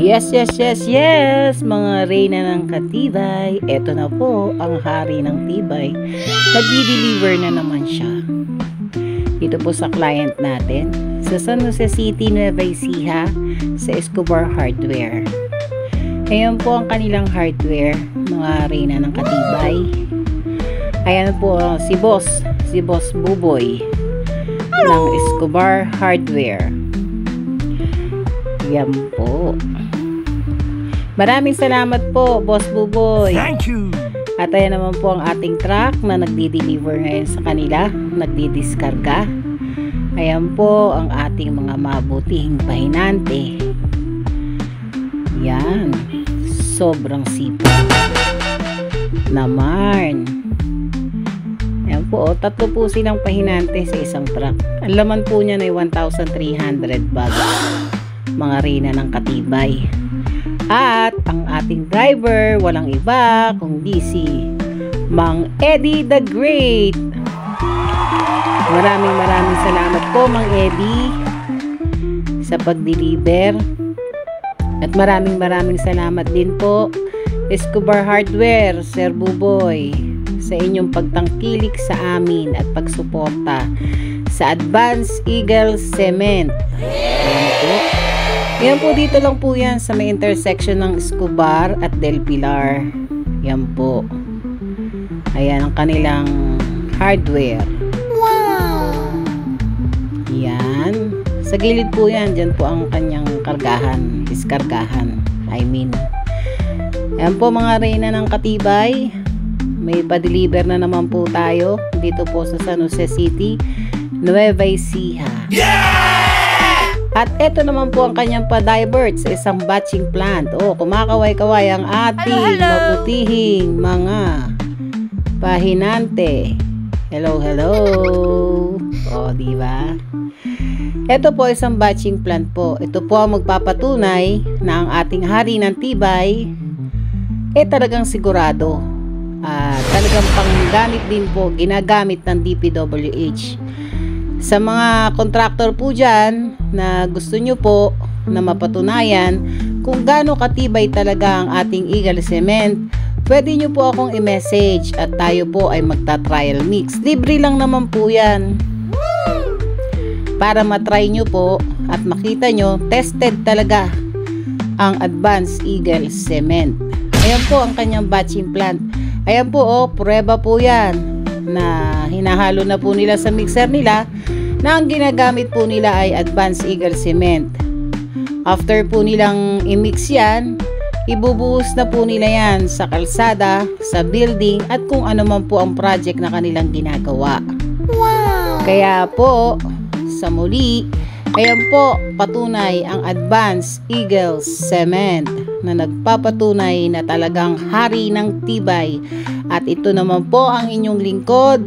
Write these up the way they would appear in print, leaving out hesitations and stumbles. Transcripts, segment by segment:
Yes, yes, yes, yes, mga reyna ng katibay. Eto na po ang hari ng tibay. Nagdi-deliver na naman siya. Dito po sa client natin sa San Jose City, Nueva Ecija, sa Escobar Hardware. Ayan po ang kanilang hardware, mga reyna ng katibay. Ayan po si Boss Buboy ng Escobar Hardware. Yan po. Maraming salamat po, Boss Buboy. Thank you. At ayan naman po ang ating truck na nagdi-deliver ngayon sa kanila, nagdi-diskarga. Ayan po ang ating mga mabutihing pahinante. Yan. Sobrang sipag naman. Ayan po, tatlo po silang pahinante sa isang truck. Ang laman po niya ay 1,300 bags. Mga reyna ng katibay. At ang ating driver, walang iba kundi si Mang Eddie the Great. Maraming salamat po, Mang Eddie, sa pag-deliver. At maraming salamat din po, Escobar Hardware, Sir Buboy, sa inyong pagtangkilik sa amin at pagsuporta sa Advanced Eagle Cement. Ayan po. Yan po, dito lang po yan sa may intersection ng Escobar at Del Pilar. Yan po. Ayan ang kanilang hardware. Wow! Yan. Sa gilid po yan. Diyan po ang kanyang kargahan. Diskargahan. I mean. Yan po mga reyna ng katibay. May pa-deliver na naman po tayo. Dito po sa San Jose City, Nueva Ecija. Yeah! At eto naman po ang kanyang pa-divert sa isang batching plant. Oh, kumakaway-kaway ang ating mabutihing mga pahinante. Hello. Oh, di ba? Ito po isang batching plant po. Ito po ang magpapatunay na ang ating hari ng tibay talagang sigurado. Talagang panggamit din po, ginagamit ng DPWH. Sa mga contractor po dyan na gusto nyo po na mapatunayan kung gaano katibay talaga ang ating Eagle Cement, pwede nyo po akong i-message at tayo po ay magta-trial mix. Libre lang naman po yan. Para matry nyo po at makita nyo, tested talaga ang Advanced Eagle Cement. Ayan po ang kanyang batching plant. Ayan po, oh, prueba po yan na hinahalo na po nila sa mixer nila na ang ginagamit po nila ay Advanced Eagle Cement. After po nilang i-mix yan, ibubuhos na po nila yan sa kalsada, sa building at kung ano man po ang project na kanilang ginagawa. Wow! Kaya po, sa muli, ayan po, patunay ang Advanced Eagle Cement na nagpapatunay na talagang hari ng tibay. At ito naman po ang inyong lingkod,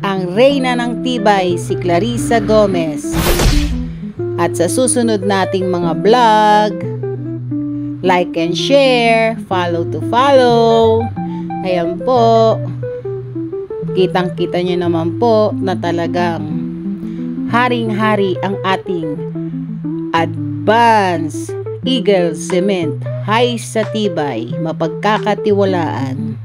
ang reyna ng tibay, si Clarissa Gomez. At sa susunod nating mga vlog, like and share, follow to follow. Ayan po, kitang-kita nyo naman po na talagang haring-hari ang ating Advanced Eagle Cement. High sa tibay, mapagkakatiwalaan.